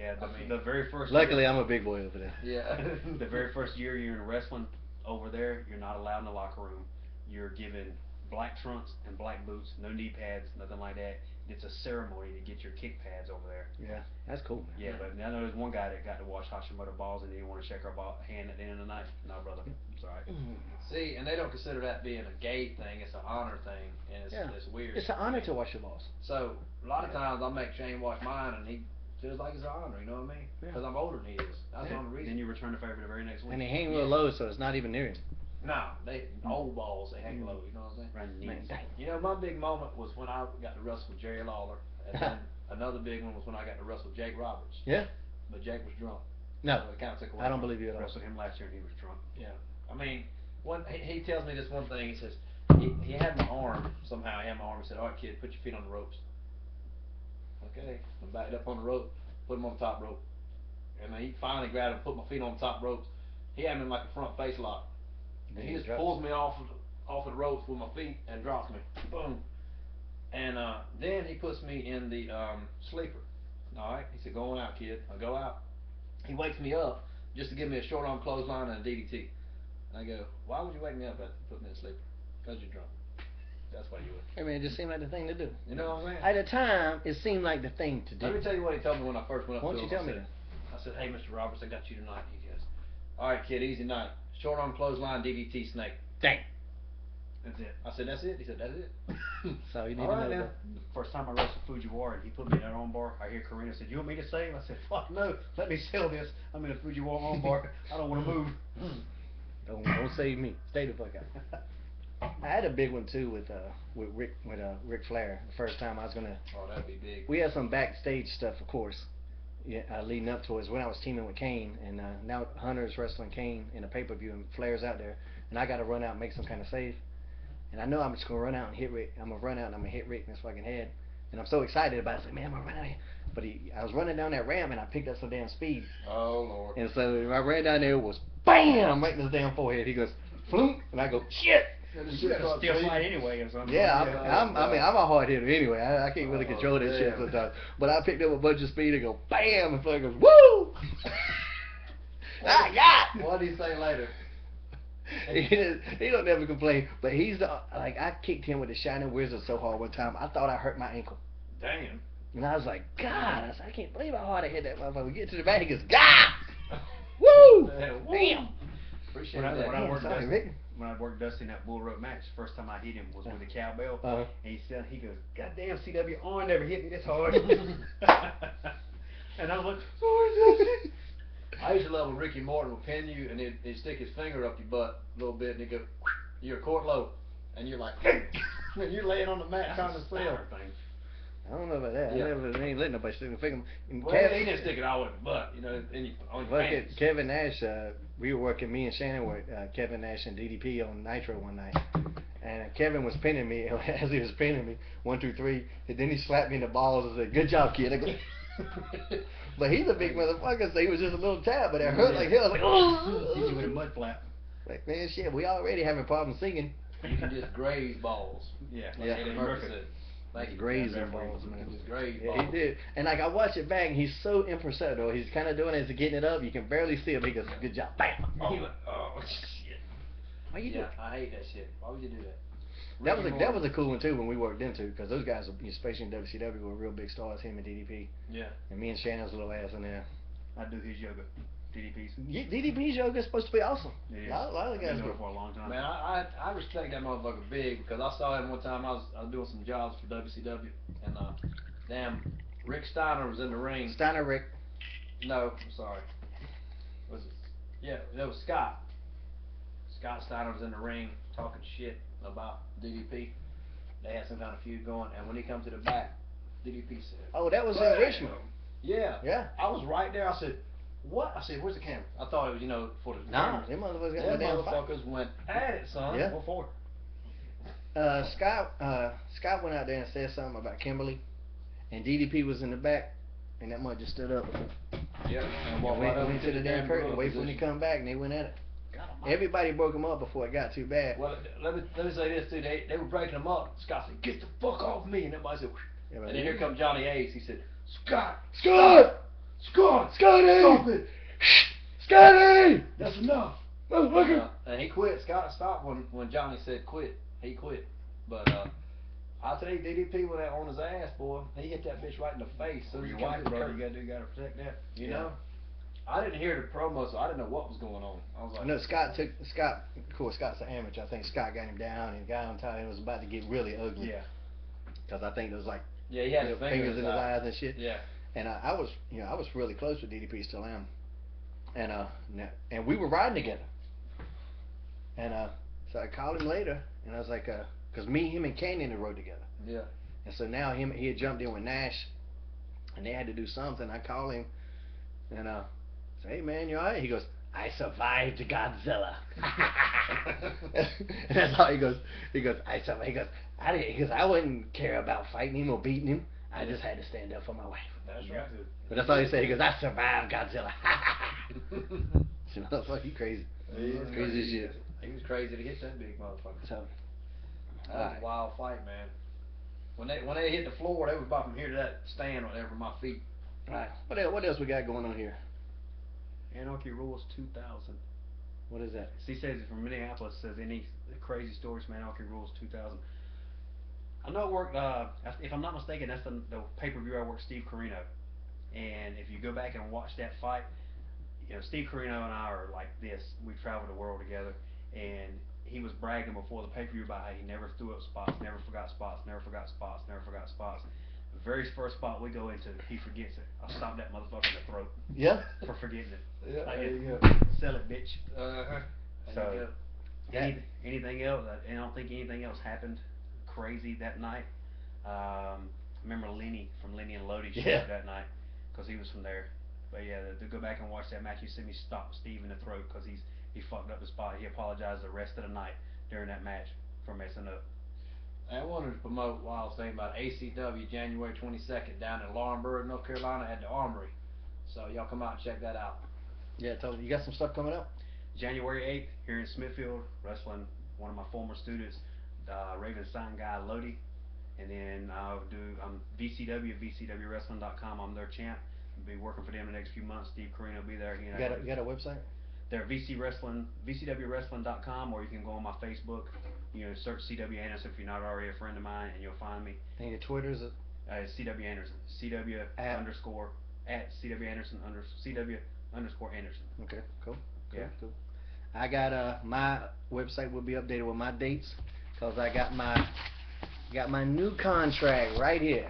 Yeah, the very first. Luckily, year, I'm a big boy over there. Yeah. the very first year you're in wrestling over there, you're not allowed in the locker room. You're given black trunks and black boots, no knee pads, nothing like that. It's a ceremony to get your kick pads over there. Yeah, that's cool, man. Yeah, but I know there's one guy that got to watch Hashimoto balls and he didn't want to shake our hand at the end of the night. No, brother, it's all right. See, and they don't consider that being a gay thing. It's an honor thing, and it's weird. It's an honor to wash your balls. So a lot of times I make Shane wash mine, and he feels like it's an honor. You know what I mean? Because I'm older than he is. That's the only reason. Then you return the favor the very next week. And they hang real low, so it's not even near him. No, they old balls. They hang low. You know what I'm saying? Right, man, you know, my big moment was when I got to wrestle with Jerry Lawler, and then another big one was when I got to wrestle with Jake Roberts. Yeah. But Jake was drunk. No, so it kind of took away I don't believe you at all. wrestled him last year and he was drunk. Yeah, I mean, he tells me this one thing. He says he had my arm somehow. He had my arm. He said, "All right, kid, put your feet on the ropes." Okay, I backed up on the rope, put him on the top rope, and then he finally grabbed and put my feet on the top ropes. He had me in like a front face lock, and he just pulls me off of the ropes with my feet and drops me. Boom. And then he puts me in the sleeper. All right, he said, "Go on out, kid." I go out. He wakes me up just to give me a short arm clothesline and a DDT. And I go, "Why would you wake me up after put me in a sleeper?" "Because you're drunk." That's why you would. I mean, it just seemed like the thing to do. You know what I'm saying? At the time, it seemed like the thing to do. Let me tell you what he told me when I first went up Why to don't him. you tell me I said, "Hey, Mr. Roberts, I got you tonight." He goes, "All right, kid, easy night. Short arm clothesline, DDT, snake." Dang. That's it. I said, "That's it?" He said, "That's it." So you need All to right, know. man. The first time I wrestled Fujiwara, he put me in that arm bar. I hear Karina said, "You want me to save?" I said, "Fuck no, let me sell this. I'm in a Fujiwara arm bar. I don't want to move." Don't save me. Stay the fuck out. I had a big one too with Ric Flair. The first time I was gonna. Oh, that'd be big. We had some backstage stuff, of course. Yeah, leading up to it, when I was teaming with Kane, and now Hunter's wrestling Kane in a pay-per-view, and Flair's out there, and I got to run out and make some kind of save. And I know I'm just gonna run out and hit Rick. I'm gonna run out and I'm gonna hit Rick in his fucking head. And I'm so excited about it. It's like, man, I'm gonna run out here. But I was running down that ramp and I picked up some damn speed. Oh Lord. And so when I ran down there, it was BAM right in his damn forehead. He goes, flunk, and I go, shit. You better still fight anyway or something. Yeah, I mean, I'm a hard hitter anyway. I can't really control that shit damn. sometimes. But I picked up a bunch of speed and go, BAM, and fucking goes, woo! What did he say later? He don't never complain, but he's the, like, I kicked him with the Shining Wizard so hard one time, I thought I hurt my ankle. Damn. And I was like, God, I can't believe how hard I hit that motherfucker. We get to the back, he goes, God! Woo! Damn! Appreciate When that. When I worked Dusty in that bull rope match, first time I hit him was with a cowbell, and he goes, "God damn, CW, your arm never hit me this hard." And I was like, "Sorry, Dusty." I used to love when Ricky Morton would pin you and he'd stick his finger up your butt a little bit and he'd go, "You're a court low," and you're like, and you're laying on the mat trying to sell. I don't know about that. Yeah. I ain't letting nobody stick a finger. Well, he didn't stick it all in the butt, you know, on your pants. Kevin Nash, we were working, me and Shannon were Kevin Nash and DDP on Nitro one night. And Kevin was pinning me, as he was pinning me, 1, 2, 3, and then he slapped me in the balls and said, "Good job, kid." I go, but he's a big motherfucker, so he was just a little tap, but it hurt like hell. I was like, oh! Hit you with a mud flap. Like, man, shit, we already having problems singing. You can just graze balls. Yeah. Like Eddie Murphy said. Like he grazing balls, man. Just graze Yeah, balls. he did. And like I watch it back, and he's so imperceptible. He's kind of doing it as he's getting it up. You can barely see him. He goes, "Good job." Bam. He went, "Oh shit." Why you do it? I hate that shit. Why would you do that? That was a cool one too when we worked into, because those guys, especially in WCW, were real big stars. Him and DDP. Yeah. And me and Shannon's little ass in there. I do his yoga. DDP's. DDP's yoga is supposed to be awesome. Yeah. A lot of the guys been doing do it for a long time. Man, I respect that motherfucker big because I saw him one time. I was doing some jobs for WCW and damn, Rick Steiner was in the ring. Steiner Rick. No, I'm sorry. Was it? Yeah, that was Scott. Scott Steiner was in the ring talking shit about DDP. They had some kind of feud going, and when he come to the back, DDP said, Oh, that was in Richmond. Yeah. Yeah. I was right there. I said, "What?" I said, "Where's the camera?" I thought it was, for the Nah, cameras. them motherfuckers got Them the damn fight. motherfuckers went at it, son. Yeah. What for? Scott went out there and said something about Kimberly, and DDP was in the back, and that mother just stood up. Yeah. And went to the damn curtain, wait for him to come back, and they went at it. Everybody broke them up before it got too bad. Well, let me say this too. They were breaking them up. Scott said, "Get the fuck off me!" And everybody said, Yeah, and then here comes Johnny Ace. He said, "Scott, Scott, Scotty! stop it. Scotty! That's enough. Motherfucker! And he quit. Scott stopped when Johnny said quit. He quit. But I'll tell you, DDP was on his ass, boy. He hit that bitch right in the face. So Your he got wife, to the bro, curb. you gotta protect that. You know, I didn't hear the promo, so I didn't know what was going on. I was like, No, of course, Scott's an amateur. I think Scott got him down and got on top, and it was about to get really ugly. Yeah. Because I think there was like, yeah, he had his fingers in his eyes and shit. Yeah. And I was really close with DDP, still am. And we were riding together. And so I called him later, and I was like, because me, him, and Canyon rode together. Yeah. And so now he had jumped in with Nash, and they had to do something. I called him, and said, "Hey man, you alright?" He goes, "I survived Godzilla." And that's how he goes. I survived. He goes, I wouldn't care about fighting him or beating him. I just had to stand up for my wife. That's Yeah. right. But that's all he said. He goes, "I survived Godzilla." So, motherfucker, he crazy. Crazy as shit. He was crazy to hit that big motherfucker. So, That was a wild fight, man. When they hit the floor, they was about from here to that stand right there for my feet. right. What else we got going on here? Anarchy Rules 2000. What is that? He says it from Minneapolis. Says any crazy stories from Anarchy Rules 2000. I know it worked. If I'm not mistaken, that's the pay-per-view I worked Steve Corino. And if you go back and watch that fight, you know, Steve Corino and I are like this. We traveled the world together, and he was bragging before the pay-per-view about how he never threw up spots, never forgot spots, never forgot spots, never forgot spots. The very first spot we go into, he forgets it. I stopped that motherfucker in the throat. Yeah. For forgetting it. Yeah, Like there it, you go. sell it, bitch. So, Anything else? I don't think anything else happened crazy that night. Remember Lenny from Lenny and Lodi showed up that night because he was from there. But yeah, to go back and watch that match, you see me stop Steve in the throat because he fucked up the spot. He apologized the rest of the night during that match for messing up. I wanted to promote while I was thinking about ACW January 22nd down in Laurinburg, North Carolina at the Armory. So y'all come out and check that out. Yeah, totally. You got some stuff coming up? January 8th here in Smithfield, wrestling one of my former students, Raven Sign guy Lodi. And then I'm VCWWrestling.com. I'm their champ. I'll be working for them the next few months. Steve Corino will be there. You got a website? They're VCWrestling.com, or you can go on my Facebook. You know, search CW Anderson if you're not already a friend of mine, and you'll find me. And your Twitter's CW Anderson. CW underscore at CW Anderson CW underscore Anderson. Okay, cool. Yeah. Cool. I got my website will be updated with my dates because I got my new contract right here.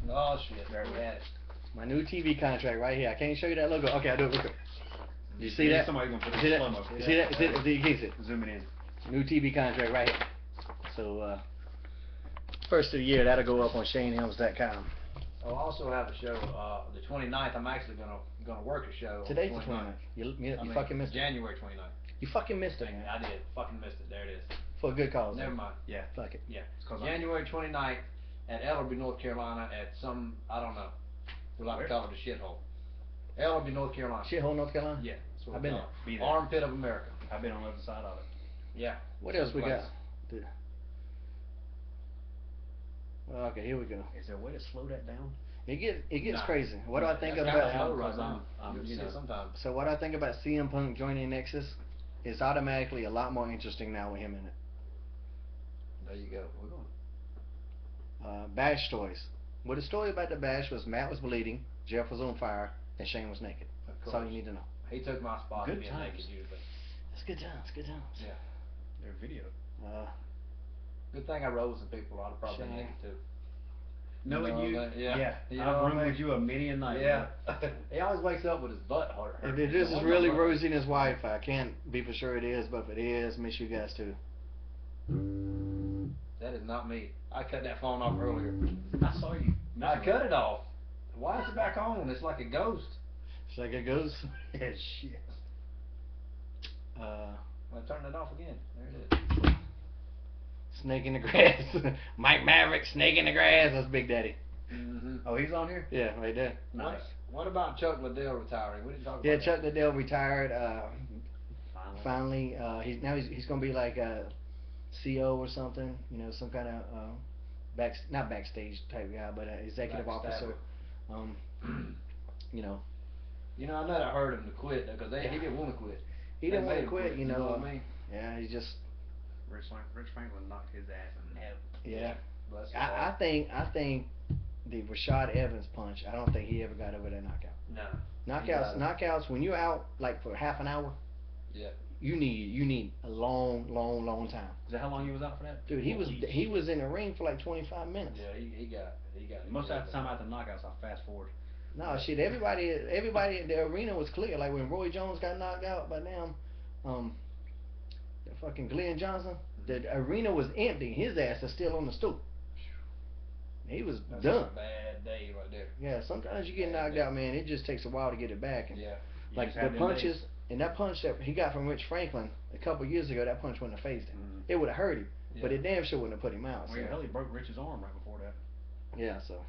Oh shit, there we had it. My new TV contract right here. I can't show you that logo. Okay, I'll do it real quick. You see Yeah, that? somebody's gonna put it see in that? slow-mo. You see that? You can't see it. Zoom it in. New TV contract right here. So first of the year that'll go up on ShaneHelms.com. I'll also have a show the 29th. I'm actually gonna work a show. Today's on the 29th. You fucking missed it. January 29th. You fucking missed it, man. I did. Fucking missed it. There it is. For a good cause. Never though. mind. Yeah. Fuck it. Yeah. It's 'cause January 29th at Ellerby, North Carolina at some, I don't know. We like to call it a shithole. Ellerby, North Carolina. Shithole, North Carolina? Yeah. That's what I've we been call there. it. Be there. Armpit of America. I've been on the other side of it. Yeah. What else we Place. got? Well, okay, here we go. Is there a way to slow that down? It gets Nah. crazy. What do I think That's about? kinda slow because right now. I'm, You know, sometimes. So what I think about CM Punk joining Nexus is automatically a lot more interesting now with him in it. There you go. We're going. Bash stories. Well, the story about the Bash was Matt was bleeding, Jeff was on fire, and Shane was naked. That's all you need to know. He took my spot Good being times. naked usually. That's good times. Good times. Yeah. Their video. Good thing I rode with some people. I'd have probably been Shane. naked too. Knowing know you, that? Yeah. You know I've what I run mean? with you a many a night. Yeah. man. He always wakes up with his butt hurt. If this is really Rosie and his wife, I can't be for sure it is, but if it is, miss you guys too. That is not me. I cut that phone off earlier. I saw you. I cut it off. Why is it back on? It's like a ghost. It's like it goes. Yeah, shit. I turned it off again. There it is. Snake in the grass. Mike Maverick, snake in the grass. That's Big Daddy. Mm-hmm. Oh, he's on here? Yeah, right there. Nice. What about Chuck Liddell retiring? We didn't talk about Yeah, that. Chuck Liddell retired. Finally. Finally, he's gonna be like a CO or something. You know, some kind of not backstage type guy, but executive officer. you know. You know, I know that hurt him to quit though, 'cause he didn't want to quit. He They didn't want made to him quit, you know. what I mean? Yeah, he just. Rich Franklin knocked his ass out. Yeah. Bless his I heart. think the Rashad Evans punch. I don't think he ever got over that knockout. No. Knockouts. When you're out like for half an hour. Yeah. You need a long time. Is that how long he was out for that? Dude, he was in the ring for like 25 minutes. Yeah, he got. Most of the time after knockouts, I fast forward. No shit. Everybody in the arena was clear. Like when Roy Jones got knocked out by them, the fucking Glenn Johnson. The arena was empty. His ass is still on the stool. He was That's done. a bad day right there. Yeah, sometimes you get knocked out, man. It just takes a while to get it back. And Yeah. like the punches and that punch that he got from Rich Franklin a couple years ago, that punch wouldn't have phased him. Mm-hmm. It would have hurt him, but Yeah. it damn sure wouldn't have put him out. Well, So. hell, he broke Rich's arm right before that. Yeah, so.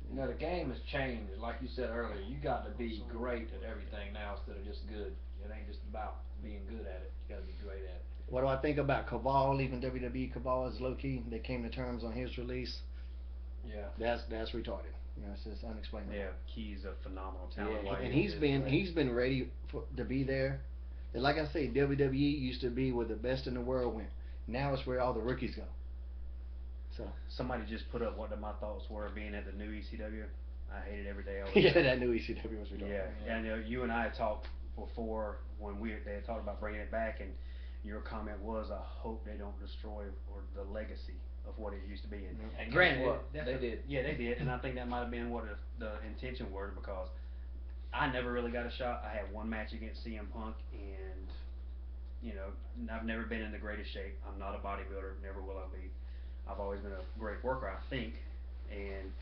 You know, the game has changed. Like you said earlier, you got to be great at everything now instead of just good. It ain't just about being good at it. You got to be great at it. What do I think about Cabal leaving WWE? Cabal is low key. They came to terms on his release. Yeah. That's retarded. You know, it's just unexplainable. Yeah, Key's a phenomenal talent. Yeah, and he's been ready to be there. And like I say, WWE used to be where the best in the world went. Now it's where all the rookies go. So somebody just put up what my thoughts were being at the new ECW. I hate it every day. Yeah, that new ECW was retarded. Yeah, and you and I had talked before when they had talked about bringing it back, and your comment was, I hope they don't destroy or the legacy of what it used to be. And granted, what? They did. Yeah, they did, and I think that might have been what the intention were, because I never really got a shot. I had one match against CM Punk, and you know, I've never been in the greatest shape. I'm not a bodybuilder, never will I be. I've always been a great worker, I think, and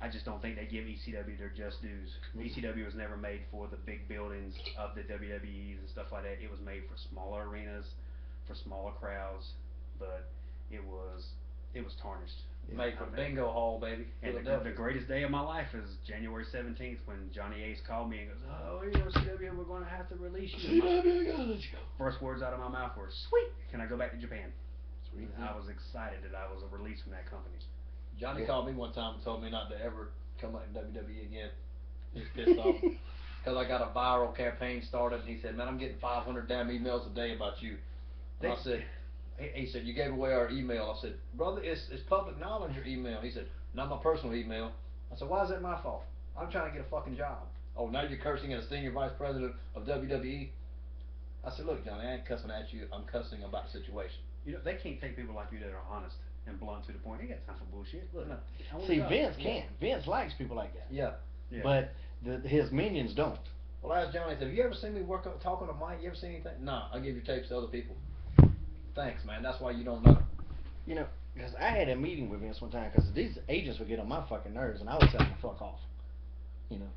I just don't think they give ECW their just dues. ECW was never made for the big buildings of the WWEs and stuff like that. It was made for smaller arenas, for smaller crowds, but it was tarnished. Made for bingo hall, baby. And the greatest day of my life is January 17th when Johnny Ace called me and goes, "Oh, you know, CW, we're going to have to release you." CW, gotta let you go. First words out of my mouth were, "Sweet, can I go back to Japan?" Sweet. I was excited that I was released from that company. Johnny called me one time and told me not to ever come up in WWE again. He was pissed off because I got a viral campaign started, and he said, "Man, I'm getting 500 damn emails a day about you." And I said, he said, "You gave away our email." I said, "Brother, it's public knowledge, your email." He said, "Not my personal email." I said, "Why is that my fault? I'm trying to get a fucking job." "Oh, now you're cursing at a senior vice president of WWE?" I said, "Look, Johnny, I ain't cussing at you. I'm cussing about the situation." You know, they can't take people like you that are honest and blunt to the point. They got time for bullshit. Look, No. See, Vince can't. Vince likes people like that. Yeah. But his minions don't. Well, I asked Johnny, I said, "Have you ever seen me talk on a mic? You ever seen anything?" "No, I give your tapes to other people." "Thanks, man. That's why you don't know." You know, because I had a meeting with Vince one time, because these agents would get on my fucking nerves, and I would tell them to fuck off. You know,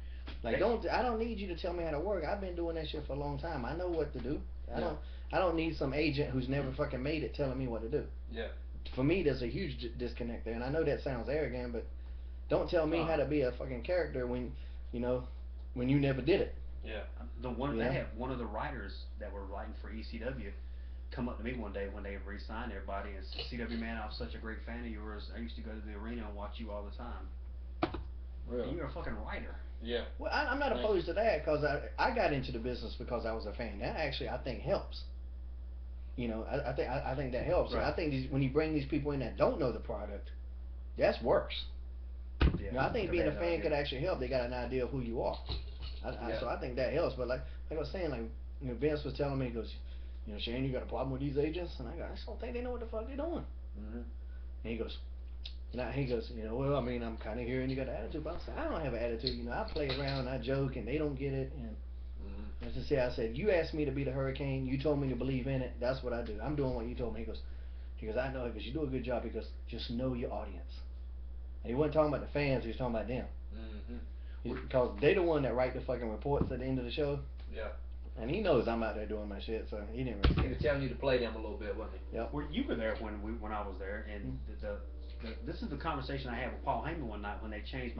like I don't need you to tell me how to work. I've been doing that shit for a long time. I know what to do. I don't need some agent who's never fucking made it telling me what to do. Yeah. For me, there's a huge disconnect there, and I know that sounds arrogant, but don't tell me how to be a fucking character when you never did it. Yeah. They had one of the writers that were writing for ECW come up to me one day when they re-signed everybody and said, "CW, man, I was such a great fan of yours. I used to go to the arena and watch you all the time." Really? And you're a fucking writer. Yeah. Well, I'm not opposed to that, because I got into the business because I was a fan. That actually, I think, helps. You know, I think that helps. Right. I think when you bring these people in that don't know the product, that's worse. Yeah. You know, I think being a fan could actually help. They got an idea of who you are. So I think that helps. But like I was saying, like, you know, Vince was telling me, he goes, "You know, Shane, you got a problem with these agents?" And I go, "I just don't think they know what the fuck they're doing." Mhm. And he goes, "You know, well, I mean, I'm kind of hearing you got an attitude." But I said, "I don't have an attitude. You know, I play around, I joke, and they don't get it." And as I said, "You asked me to be the Hurricane. You told me to believe in it. That's what I do. I'm doing what you told me." He goes, "I know." He goes, "You do a good job." He goes, "Just know your audience." And he wasn't talking about the fans. He was talking about them. Because they the one that write the fucking reports at the end of the show. Yeah. And he knows I'm out there doing my shit, so he didn't really care. He was telling you to play them a little bit, wasn't he? Yep. Well, you were there when I was there, and this is the conversation I had with Paul Heyman one night when they changed my